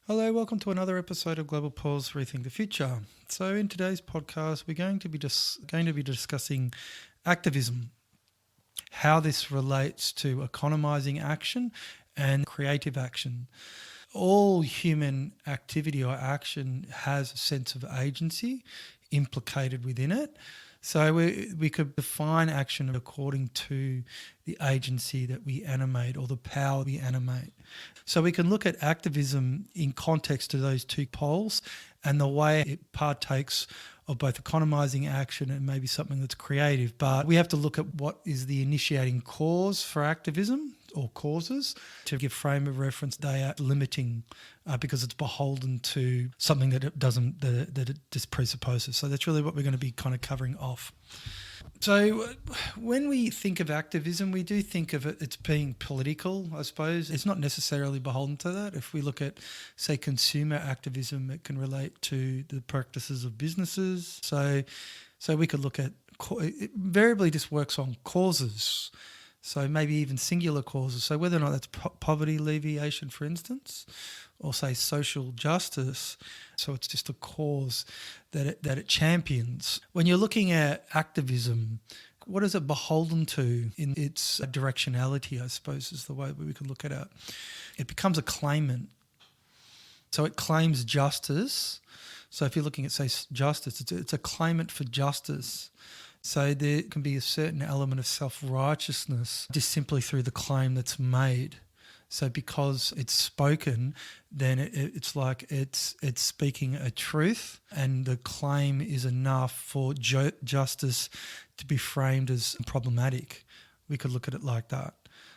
Hello, welcome to another episode of Global Pause Rethink the Future. So, in today's podcast, we're going to be discussing activism, how this relates to economizing action and creative action. All human activity or action has a sense of agency implicated within it. So we could define action according to the agency that we animate or the power we animate. So we can look at activism in context to those two poles and the way it partakes of both economizing action and maybe something that's creative. But we have to look at what is the initiating cause for activism or causes. To give frame of reference, they are limiting because it's beholden to something that it doesn't, that it just presupposes. So that's really what we're going to be kind of covering off. So when we think of activism, we do think of it as being political, I suppose. It's not necessarily beholden to that. If we look at, say, consumer activism, it can relate to the practices of businesses. So we could look at, it invariably just works on causes. So maybe even singular causes. So whether or not that's poverty alleviation, for instance, or say social justice. So it's just a cause that it champions. When you're looking at activism, what is it beholden to in its directionality, I suppose, is the way we can look at it. It becomes a claimant. So it claims justice. So if you're looking at, say, justice, it's a claimant for justice. So there can be a certain element of self-righteousness just simply through the claim that's made. So because it's spoken, then it's like it's speaking a truth, and the claim is enough for justice to be framed as problematic. We could look at it like that.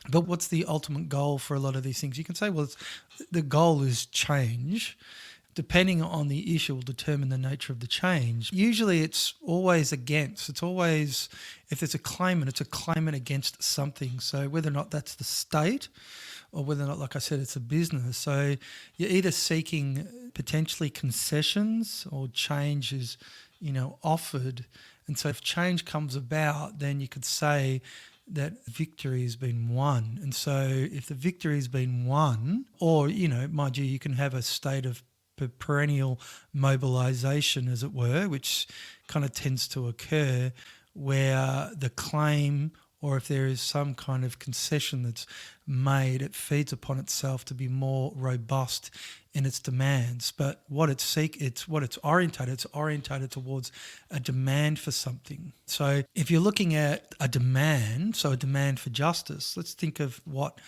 But what's the ultimate goal for a lot of these things? You can say, well, the goal is change. Depending on the issue will determine the nature of the change. Usually it's always against. It's always, if there's a claimant, it's a claimant against something. So whether or not that's the state or whether or not, like I said, it's a business. So you're either seeking potentially concessions or change is, offered. And so if change comes about, then you could say that victory has been won. And so if the victory has been won, or, mind you can have a state of perennial mobilisation, as it were, which kind of tends to occur where the claim, or if there is some kind of concession that's made, it feeds upon itself to be more robust in its demands. But what it's orientated towards a demand for something. So if you're looking at a demand, so a demand for justice, let's think of what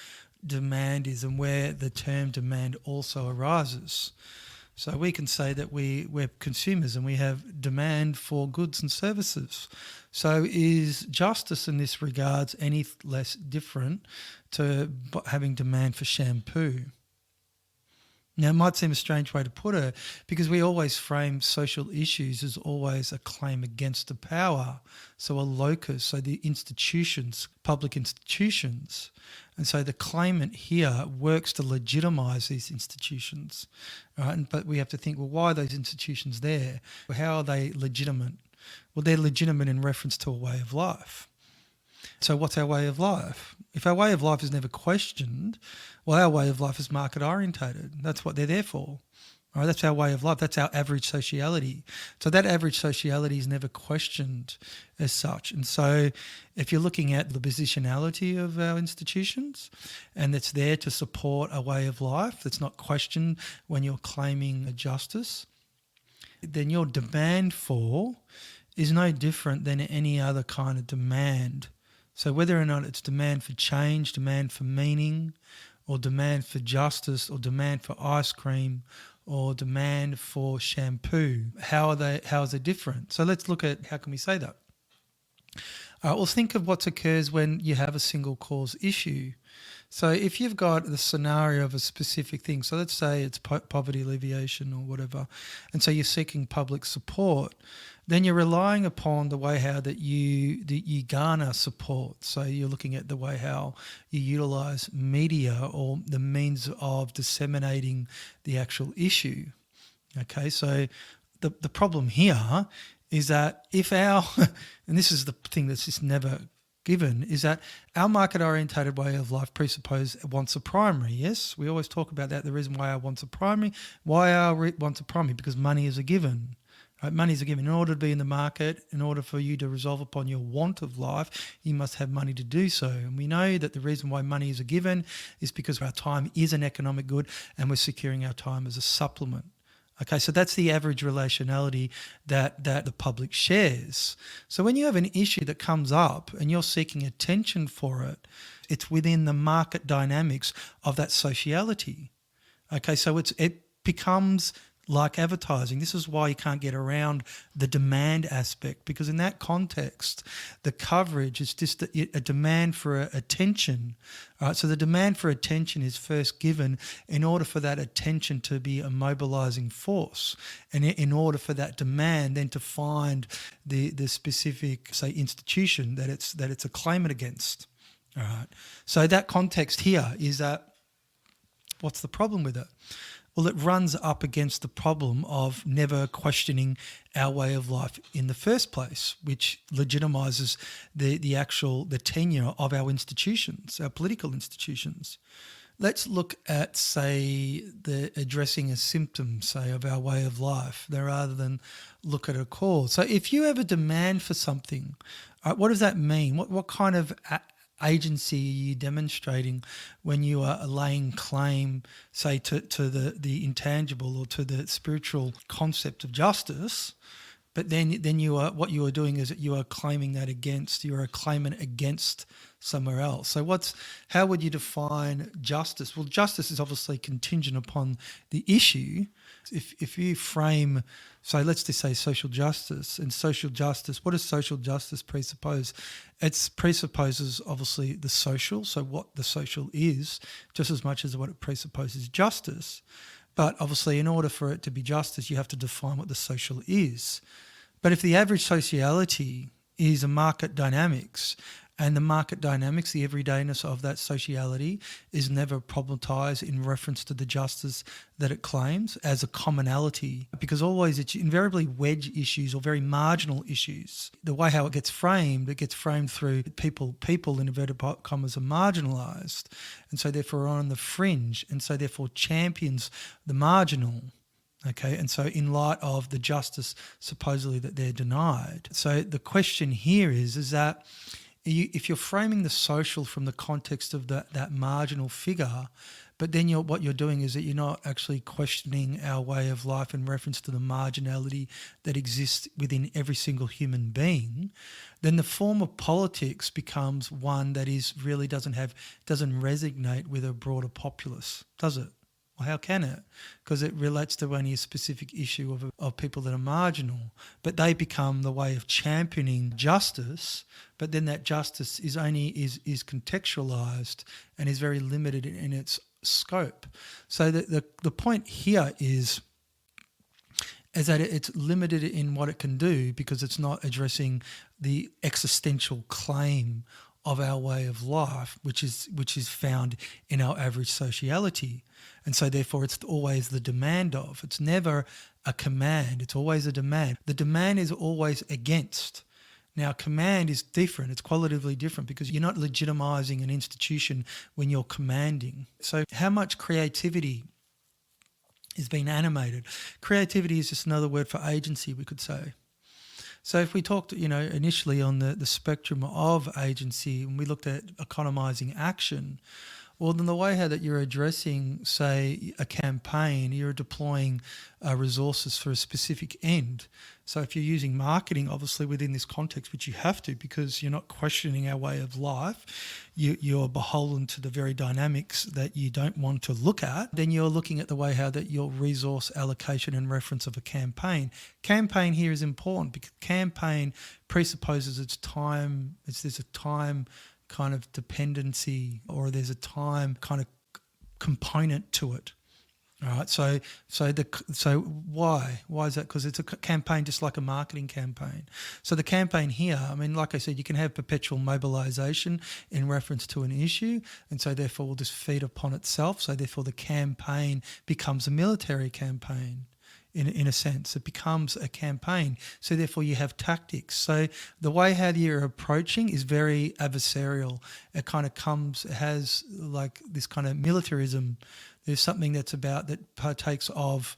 demand is and where the term demand also arises. So we can say that we're consumers and we have demand for goods and services. So is justice in this regards any less different to having demand for shampoo? Now, it might seem a strange way to put it because we always frame social issues as always a claim against the power, so a locus, so the institutions, public institutions. And so the claimant here works to legitimise these institutions, right? But we have to think, well, why are those institutions there? How are they legitimate? Well, they're legitimate in reference to a way of life. So what's our way of life? If our way of life is never questioned, well, our way of life is market orientated. That's what they're there for. All right, that's our way of life. That's our average sociality. So that average sociality is never questioned as such. And so if you're looking at the positionality of our institutions and it's there to support a way of life that's not questioned when you're claiming a justice, then your demand for is no different than any other kind of demand. So whether or not it's demand for change, demand for meaning, or demand for justice, or demand for ice cream, or demand for shampoo, how is it different? So let's look at how can we say that. All right, well, think of what occurs when you have a single cause issue. So if you've got the scenario of a specific thing, so let's say it's poverty alleviation or whatever, and so you're seeking public support, then you're relying upon the way how that you garner support. So you're looking at the way how you utilise media or the means of disseminating the actual issue. Okay, so the problem here is that if our, and this is the thing that's just never given is that our market-orientated way of life presupposes wants are primary. Yes, we always talk about that. The reason why our wants are primary, why our wants are primary, because money is a given. Right? Money is a given. In order to be in the market, in order for you to resolve upon your want of life, you must have money to do so. And we know that the reason why money is a given is because our time is an economic good and we're securing our time as a supplement. Okay, so that's the average relationality that the public shares. So when you have an issue that comes up and you're seeking attention for it, it's within the market dynamics of that sociality. Okay, so it becomes like advertising. This is why you can't get around the demand aspect, because in that context, the coverage is just a demand for attention. All right, so the demand for attention is first given in order for that attention to be a mobilizing force, and in order for that demand then to find the specific, say, institution that it's a claimant against. All right, so that context here is that what's the problem with it? Well, it runs up against the problem of never questioning our way of life in the first place, which legitimizes the tenure of our institutions, our political institutions. Let's look at, say, the addressing a symptom, say, of our way of life, rather than look at a cause. So if you have a demand for something, what does that mean? What kind of agency are you demonstrating when you are laying claim, say, to the intangible or to the spiritual concept of justice? But then what you are doing is that you are claiming that against, you are a claimant against somewhere else. So how would you define justice? Well, justice is obviously contingent upon the issue. If you frame, so let's just say social justice, and social justice, what does social justice presuppose? It presupposes obviously the social, so what the social is, just as much as what it presupposes justice. But obviously in order for it to be justice, you have to define what the social is. But if the average sociality is a market dynamics, and the market dynamics, the everydayness of that sociality is never problematized in reference to the justice that it claims as a commonality, because always it's invariably wedge issues or very marginal issues. The way how it gets framed through people in inverted commas are marginalised, and so therefore are on the fringe, and so therefore champions the marginal. Okay, and so in light of the justice supposedly that they're denied. So the question here is that if you're framing the social from the context of that marginal figure, but then what you're doing is that you're not actually questioning our way of life in reference to the marginality that exists within every single human being, then the form of politics becomes one that really doesn't resonate with a broader populace, does it? Well, how can it? Because it relates to only a specific issue of people that are marginal, but they become the way of championing justice. But then that justice is contextualized and is very limited in its scope. So the point here is that it's limited in what it can do because it's not addressing the existential claim of our way of life, which is found in our average sociality. And so therefore it's always the demand of. It's never a command, it's always a demand. The demand is always against. Now, command is different. It's qualitatively different because you're not legitimizing an institution when you're commanding. So how much creativity is being animated? Creativity is just another word for agency, we could say. So if we talked, initially on the spectrum of agency, when we looked at economizing action, well, then the way how that you're addressing, say, a campaign, you're deploying resources for a specific end. So if you're using marketing, obviously within this context, which you have to because you're not questioning our way of life, you're beholden to the very dynamics that you don't want to look at, then you're looking at the way how that your resource allocation and reference of a campaign. Campaign here is important because campaign presupposes there's a time kind of dependency, or there's a time kind of component to it. All right. So why is that? Because it's a campaign just like a marketing campaign. So the campaign here, I mean, like I said, you can have perpetual mobilization in reference to an issue, and so therefore will just feed upon itself. So therefore the campaign becomes a military campaign in a sense. It becomes a campaign. So therefore you have tactics. So the way how you're approaching is very adversarial. It kind of it has like this kind of militarism. There's something that partakes of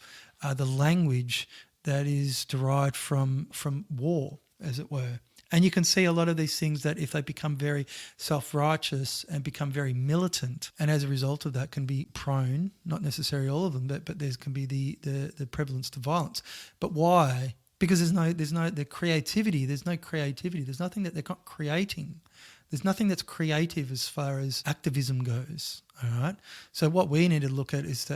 the language that is derived from war, as it were. And you can see a lot of these things that if they become very self-righteous and become very militant, and as a result of that can be prone, not necessarily all of them, but there can be the prevalence to violence. But why? Because there's no creativity. There's nothing that they're not creating. There's nothing that's creative as far as activism goes. All right. So what we need to look at is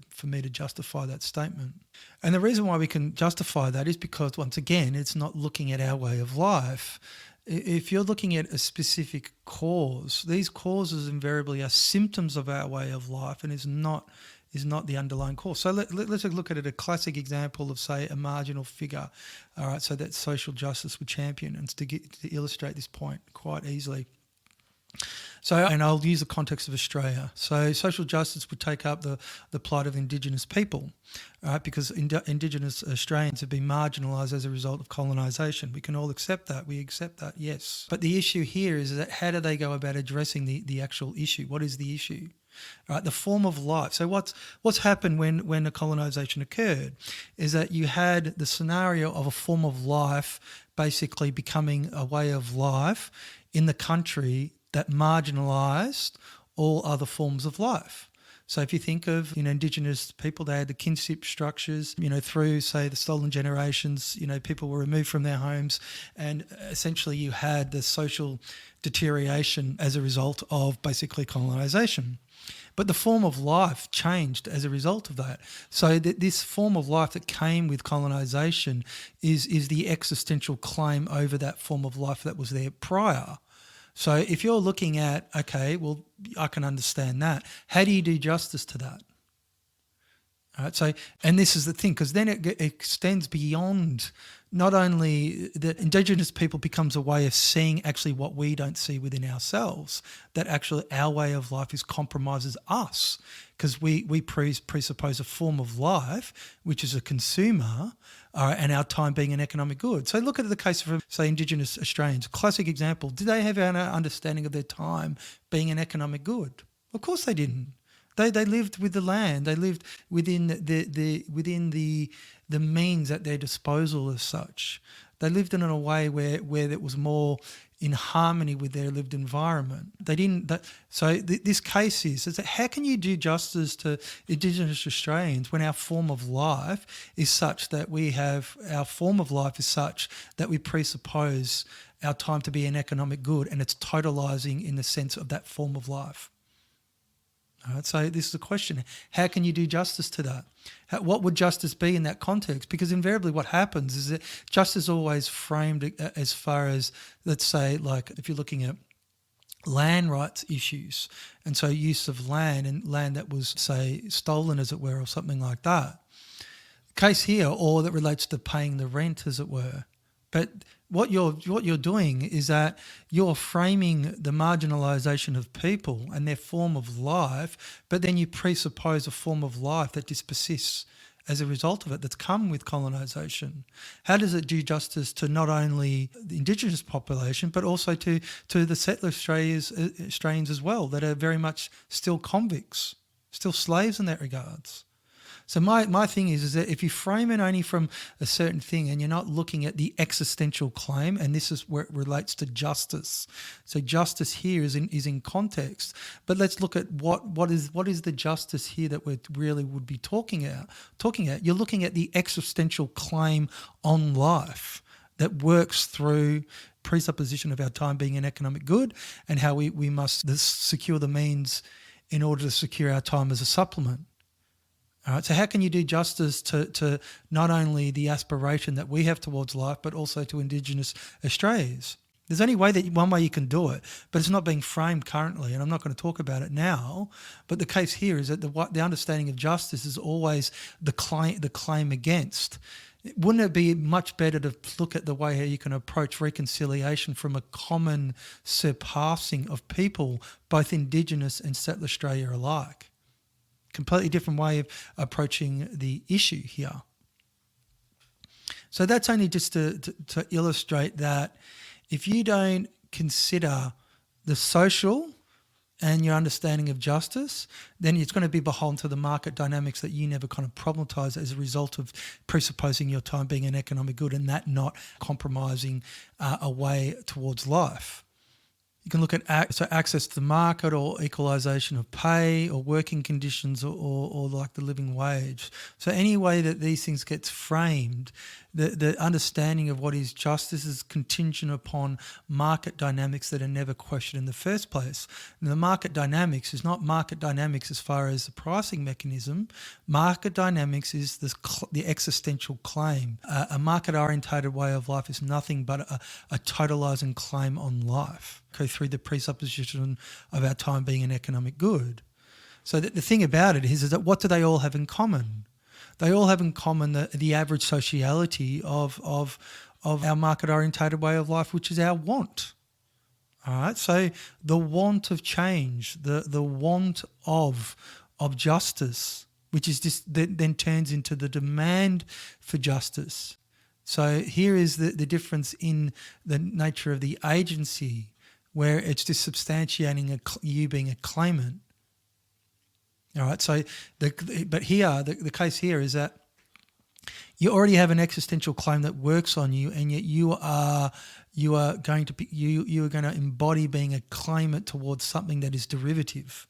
for me to justify that statement. And the reason why we can justify that is because, once again, it's not looking at our way of life. If you're looking at a specific cause, these causes invariably are symptoms of our way of life and is not the underlying cause. So let's look at it. A classic example of, say, a marginal figure. All right, so that social justice would champion, and to illustrate this point quite easily. So, and I'll use the context of Australia. So social justice would take up the plight of Indigenous people, right? Because Indigenous Australians have been marginalised as a result of colonisation. We can all accept that. We accept that, yes. But the issue here is that how do they go about addressing the actual issue? What is the issue? Right, the form of life. So what's happened when the colonisation occurred is that you had the scenario of a form of life basically becoming a way of life in the country that marginalised all other forms of life. So if you think of, Indigenous people, they had the kinship structures, through, say, the stolen generations, people were removed from their homes, and essentially you had the social deterioration as a result of basically colonisation. But the form of life changed as a result of that. So this form of life that came with colonisation is the existential claim over that form of life that was there prior. So if you're looking at, okay, well, I can understand that. How do you do justice to that? All right, so, and this is the thing, because then it extends beyond not only that Indigenous people becomes a way of seeing actually what we don't see within ourselves, that actually our way of life compromises us, because we presuppose a form of life, which is a consumer, and our time being an economic good. So look at the case of, say, Indigenous Australians. Classic example. Did they have an understanding of their time being an economic good? Of course they didn't. They lived with the land. They lived within the means at their disposal as such. They lived in a way where it was more in harmony with their lived environment. They didn't. This case is that how can you do justice to Indigenous Australians when our form of life is such that we presuppose our time to be an economic good, and it's totalising in the sense of that form of life. All right, so this is the question. How can you do justice to that? What would justice be in that context? Because invariably what happens is that justice is always framed as far as, let's say, like if you're looking at land rights issues, and so use of land and land that was, say, stolen, as it were, or something like that. Case here, or that relates to paying the rent, as it were. But what you're doing is that you're framing the marginalisation of people and their form of life, but then you presuppose a form of life that just persists as a result of it, that's come with colonisation. How does it do justice to not only the Indigenous population, but also to the settler Australians as well, that are very much still convicts, still slaves in that regards? So my thing is that if you frame it only from a certain thing and you're not looking at the existential claim, and this is where it relates to justice. So justice here is in context, but let's look at what is the justice here that we really would be talking at. You're looking at the existential claim on life that works through presupposition of our time being an economic good, and how we must secure the means in order to secure our time as a supplement. All right, so how can you do justice to not only the aspiration that we have towards life, but also to Indigenous Australians? There's only one way you can do it, but it's not being framed currently, and I'm not going to talk about it now. But the case here is that the understanding of justice is always the claim against. Wouldn't it be much better to look at the way how you can approach reconciliation from a common surpassing of people, both Indigenous and settler Australia alike? Completely different way of approaching the issue here. So that's only just to illustrate that if you don't consider the social and your understanding of justice, then it's going to be beholden to the market dynamics that you never kind of problematize as a result of presupposing your time being an economic good and that not compromising a way towards life. You can look at access to the market or equalisation of pay or working conditions or like the living wage. So any way that these things gets framed, the understanding of what is justice is contingent upon market dynamics that are never questioned in the first place. And the market dynamics is not market dynamics as far as the pricing mechanism. Market dynamics is the existential claim. A market-orientated way of life is nothing but a totalising claim on life. Go through the presupposition of our time being an economic good. So the thing about it is that what do they all have in common? They all have in common the average sociality of our market-orientated way of life, which is our want. All right, so the want of change, the want of justice, which is just then turns into the demand for justice. So here is the difference in the nature of the agency, where it's just substantiating you being a claimant. All right, so the case here is that you already have an existential claim that works on you, and yet you are going to embody being a claimant towards something that is derivative,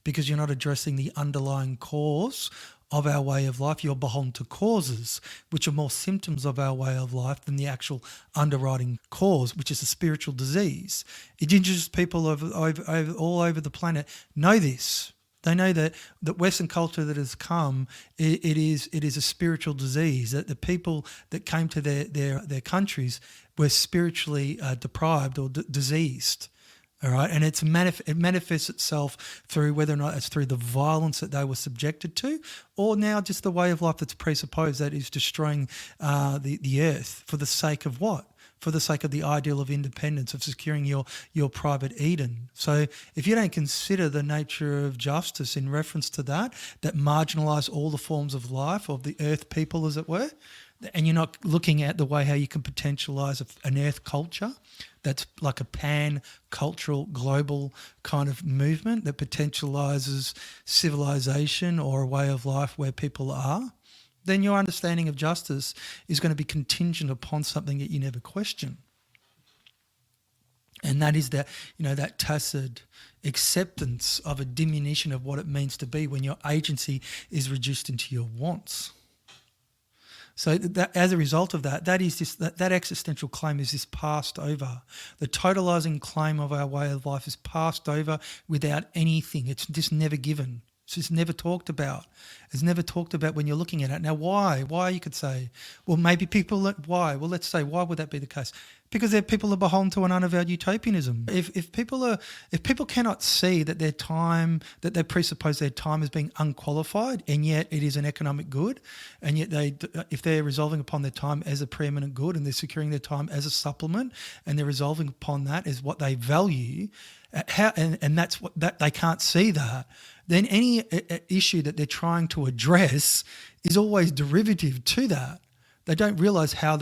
because you're not addressing the underlying cause of our way of life. You're beholden to causes, which are more symptoms of our way of life than the actual underwriting cause, which is a spiritual disease. Indigenous people all over the planet know this. They know that Western culture that has come, it is a spiritual disease, that the people that came to their countries were spiritually deprived or diseased. All right, and it manifests itself through whether or not it's through the violence that they were subjected to, or now just the way of life that's presupposed that is destroying the earth for the sake of what? For the sake of the ideal of independence, of securing your private Eden. So if you don't consider the nature of justice in reference to that marginalise all the forms of life, of the earth people, as it were, and you're not looking at the way how you can potentialise an earth culture that's like a pan-cultural, global kind of movement that potentialises civilization or a way of life where people are, then your understanding of justice is going to be contingent upon something that you never question. And that is that tacit acceptance of a diminution of what it means to be when your agency is reduced into your wants. So that, as a result of that existential claim is just passed over. The totalising claim of our way of life is passed over without anything. It's just never given. It's just never talked about. It's never talked about when you're looking at it. Now, why? Why, you could say? Well, maybe people... Why? Well, let's say, why would that be the case? Because people are beholden to an unavowed utopianism. If people cannot see that that they presuppose their time as being unqualified, and yet it is an economic good, and yet if they're resolving upon their time as a preeminent good, and they're securing their time as a supplement, and they're resolving upon that as what they value, and that's what that they can't see that, then any issue that they're trying to address is always derivative to that. They don't realise how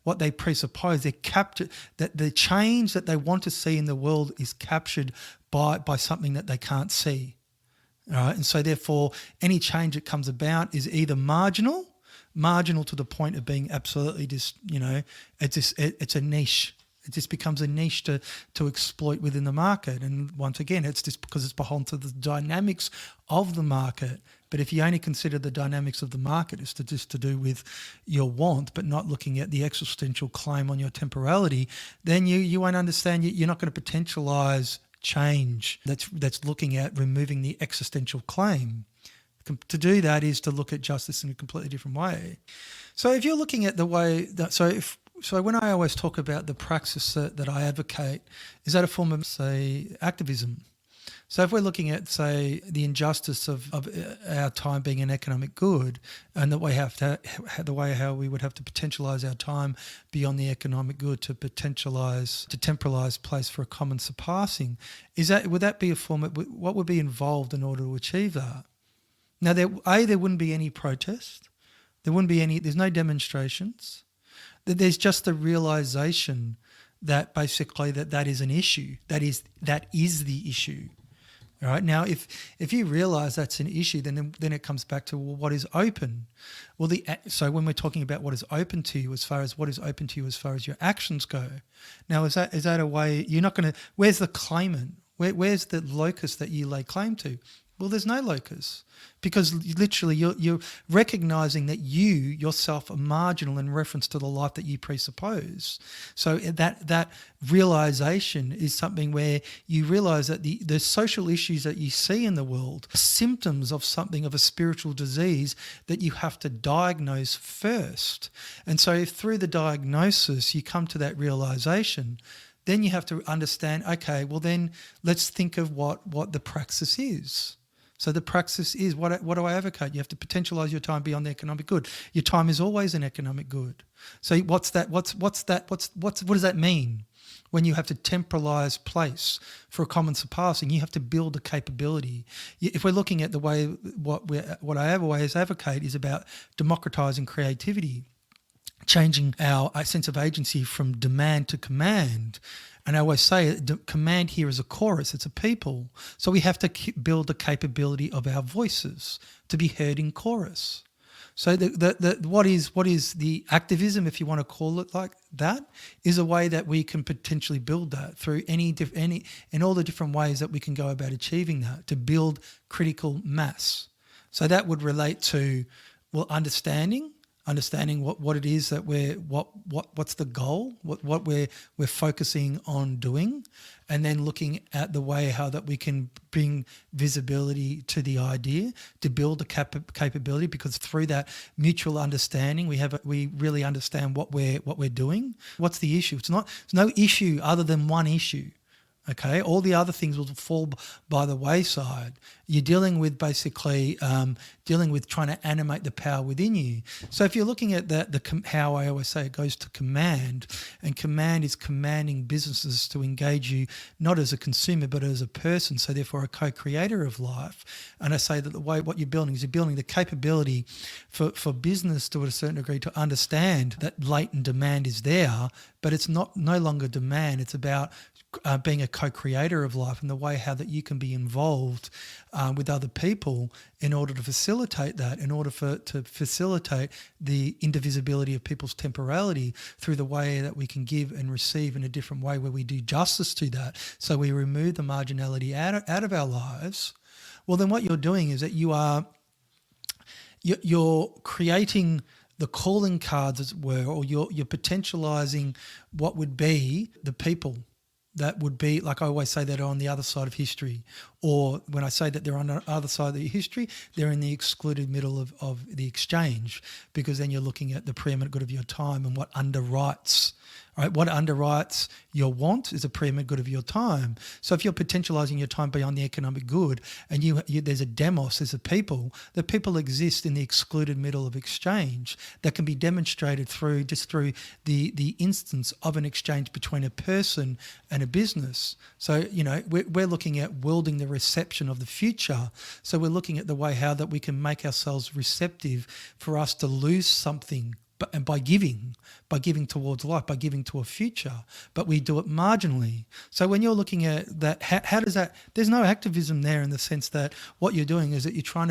what they presuppose, they're captured, that the change that they want to see in the world is captured by something that they can't see. All right? And so therefore any change that comes about is either marginal to the point of being absolutely it's a niche. It just becomes a niche to exploit within the market. And once again, it's just because it's beholden to the dynamics of the market. But if you only consider the dynamics of the market is just to do with your want, but not looking at the existential claim on your temporality, then you won't understand. You're not going to potentialise change that's looking at removing the existential claim. To do that is to look at justice in a completely different way. So if you're looking at the way that... So when I always talk about the praxis that I advocate, is that a form of, say, activism? So if we're looking at, say, the injustice of our time being an economic good, and the way how we would have to potentialise our time beyond the economic good to temporalise place for a common surpassing, would that be a form of what would be involved in order to achieve that? Now, there wouldn't be any protest. There's no demonstrations. That there's just the realization that basically that is an issue. That is the issue. All right. Now, if you realize that's an issue, then it comes back to, well, what is open? Well, so when we're talking about what is open to you, as far as what is open to you, as far as your actions go, now is that a way you're not going to? Where's the claimant? Where's the locus that you lay claim to? Well, there's no locus, because literally you're recognizing that you yourself are marginal in reference to the life that you presuppose. So that realization is something where you realize that the social issues that you see in the world are symptoms of something, of a spiritual disease that you have to diagnose first. And so if through the diagnosis you come to that realization, then you have to understand, okay, well then let's think of what the praxis is. So the praxis is, what do I advocate? You have to potentialize your time beyond the economic good. Your time is always an economic good. So what's that? What does that mean? When you have to temporalize place for a common surpassing, you have to build a capability. If we're looking at the way what I always advocate is about democratizing creativity, changing our sense of agency from demand to command. And I always say command here is a chorus, it's a people. So we have to build the capability of our voices to be heard in chorus. So what is the activism, if you want to call it like that, is a way that we can potentially build that through in all the different ways that we can go about achieving that, to build critical mass. So that would relate to, well, understanding what it is that what's the goal, what we're focusing on doing, and then looking at the way how that we can bring visibility to the idea, to build a capability, because through that mutual understanding we really understand what we're doing. What's the issue? It's no issue other than one issue. Okay, all the other things will fall by the wayside. You're dealing with basically trying to animate the power within you. So if you're looking at how I always say it goes to command, and command is commanding businesses to engage you not as a consumer but as a person, so therefore a co-creator of life. And I say that what you're building is you're building the capability for business to a certain degree to understand that latent demand is there, but it's no longer demand. It's about being a co-creator of life, and the way how that you can be involved with other people in order to facilitate that, to facilitate the indivisibility of people's temporality through the way that we can give and receive in a different way, where we do justice to that. So we remove the marginality out of our lives. Well, then what you're doing is that you're creating the calling cards, as it were, or you're potentializing what would be the people that would be, like I always say, that are on the other side of history. Or when I say that they're on the other side of the history, they're in the excluded middle of the exchange, because then you're looking at the preeminent good of your time and what underwrites. Right? What underwrites your want is a preeminent good of your time. So if you're potentializing your time beyond the economic good, and there's a demos, there's a people, the people exist in the excluded middle of exchange that can be demonstrated through the instance of an exchange between a person and a business. So, we're looking at wielding the reception of the future. So we're looking at the way how that we can make ourselves receptive for us to lose something, and by giving towards life, by giving to a future, but we do it marginally. So when you're looking at that, how does that? There's no activism there, in the sense that what you're doing is that you're trying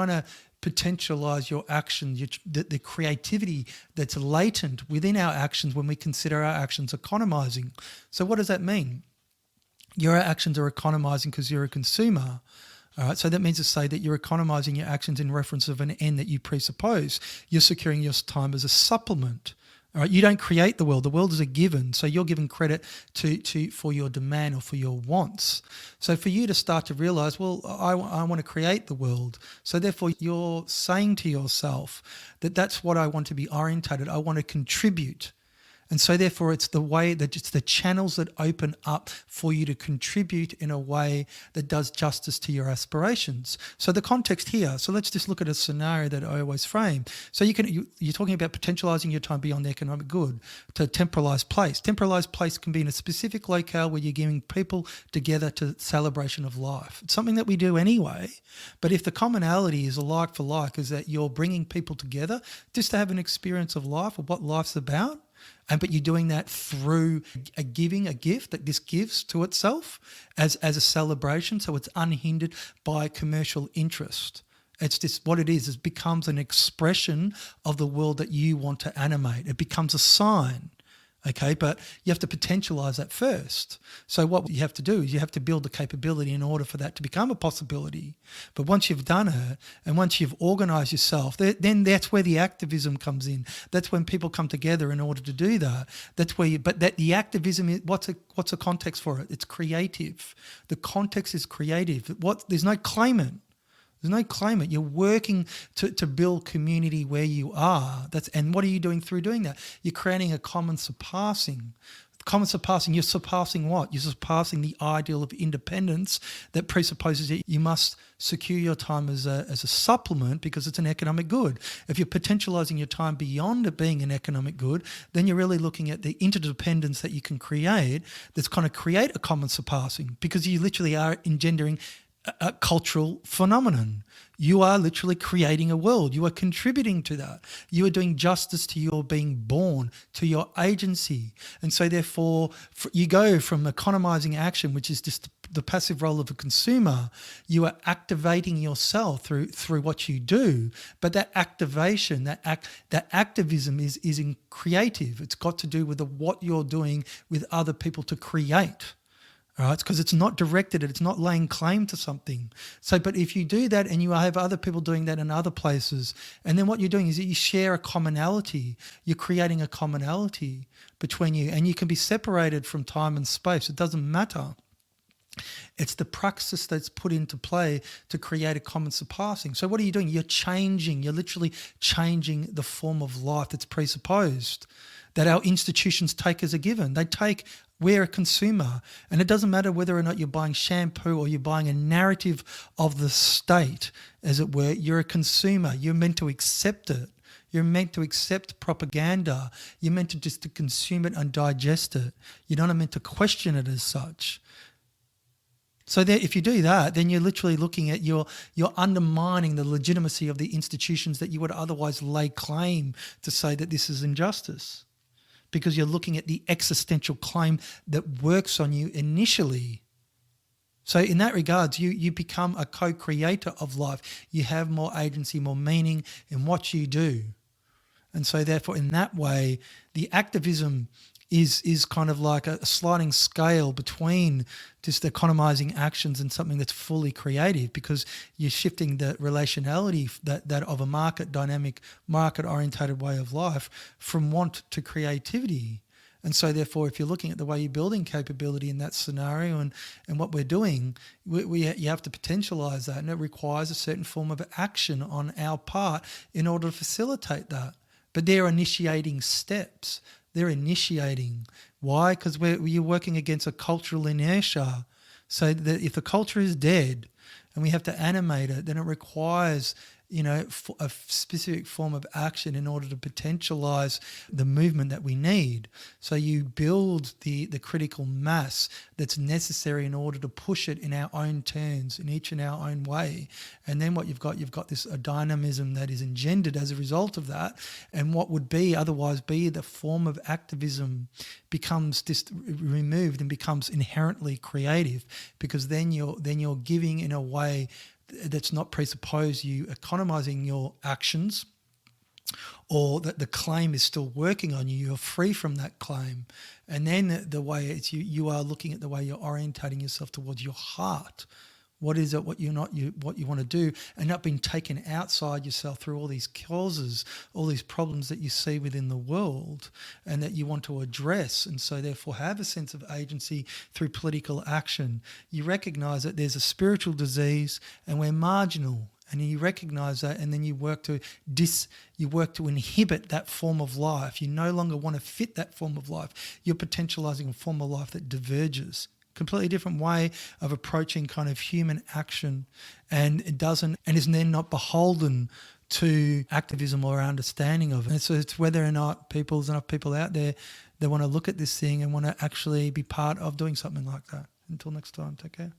to potentialize your actions, the creativity that's latent within our actions when we consider our actions economizing. So what does that mean? Your actions are economizing because you're a consumer. All right, so that means to say that you're economizing your actions in reference of an end that you presuppose. You're securing your time as a supplement. All right, you don't create the world. The world is a given, so you're giving credit for your demand or for your wants. So for you to start to realize, well, I want to create the world. So therefore, you're saying to yourself that that's what I want to be orientated. I want to contribute. And so therefore it's the way that it's the channels that open up for you to contribute in a way that does justice to your aspirations. So the context here, so let's just look at a scenario that I always frame. So you're talking about potentializing your time beyond the economic good to temporalized place. Temporalized place can be in a specific locale where you're giving people together to celebration of life. It's something that we do anyway, but if the commonality is a like for like, is that you're bringing people together just to have an experience of life, of what life's about, but you're doing that through a gift that this gives to itself as a celebration, so it's unhindered by commercial interest. It's just what it is. It becomes an expression of the world that you want to animate. It becomes a sign. Okay, but you have to potentialize that first. So what you have to do is you have to build the capability in order for that to become a possibility. But once you've done it and once you've organized yourself, then that's where the activism comes in. That's when people come together in order to do that. That's where the activism is, what's a context for it? It's creative. The context is creative. There's no claimant. There's no claimant. You're working to build community where you are. And what are you doing through doing that? You're creating a common surpassing. Common surpassing. You're surpassing what? You're surpassing the ideal of independence that presupposes that you must secure your time as a supplement because it's an economic good. If you're potentializing your time beyond it being an economic good, then you're really looking at the interdependence that you can create that's going to create a common surpassing, because you literally are engendering a cultural phenomenon. You are literally creating a world. You are contributing to that. You are doing justice to your being born, to your agency. And so therefore you go from economizing action, which is just the passive role of a consumer. You are activating yourself through what you do. But that activation, that activism is in creative. It's got to do with what you're doing with other people to create. All right, because it's not directed at, it's not laying claim to something. So, but if you do that and you have other people doing that in other places, and then what you're doing is that you share a commonality. You're creating a commonality between you, and you can be separated from time and space. It doesn't matter. It's the praxis that's put into play to create a common surpassing. So what are you doing? You're literally changing the form of life that's presupposed, that our institutions take as a given. We're a consumer, and it doesn't matter whether or not you're buying shampoo or you're buying a narrative of the state, as it were. You're a consumer. You're meant to accept it. You're meant to accept propaganda. You're meant to just to consume it and digest it. You're not meant to question it as such. So if you do that, then you're literally looking at you're undermining the legitimacy of the institutions that you would otherwise lay claim to say that this is injustice, because you're looking at the existential claim that works on you initially. So in that regards, you become a co-creator of life. You have more agency, more meaning in what you do. And so therefore, in that way, the activism is kind of like a sliding scale between just economizing actions and something that's fully creative, because you're shifting the relationality that of a market dynamic, market orientated way of life from want to creativity. And so therefore, if you're looking at the way you're building capability in that scenario and what we're doing, you have to potentialize that, and it requires a certain form of action on our part in order to facilitate that. But they're initiating steps. They're initiating. Why? Because you're working against a cultural inertia. So that if the culture is dead and we have to animate it, then it requires a specific form of action in order to potentialize the movement that we need. So you build the critical mass that's necessary in order to push it in our own turns, in each in our own way. And then what you've got this a dynamism that is engendered as a result of that. And what would otherwise be the form of activism becomes just removed and becomes inherently creative, because then you're giving in a way that's not presuppose you economizing your actions, or that the claim is still working on you. You're free from that claim. And then the way it's you are looking at the way you're orientating yourself towards your heart. What is it? What you want to do, and not being taken outside yourself through all these causes, all these problems that you see within the world, and that you want to address. And so, therefore, have a sense of agency through political action. You recognise that there's a spiritual disease, and we're marginal. And you recognize that, and then you work to inhibit that form of life. You no longer want to fit that form of life. You're potentializing a form of life that diverges. Completely different way of approaching kind of human action, and is then not beholden to activism or understanding of it. And so it's whether or not there's enough people out there that want to look at this thing and want to actually be part of doing something like that. Until next time, take care.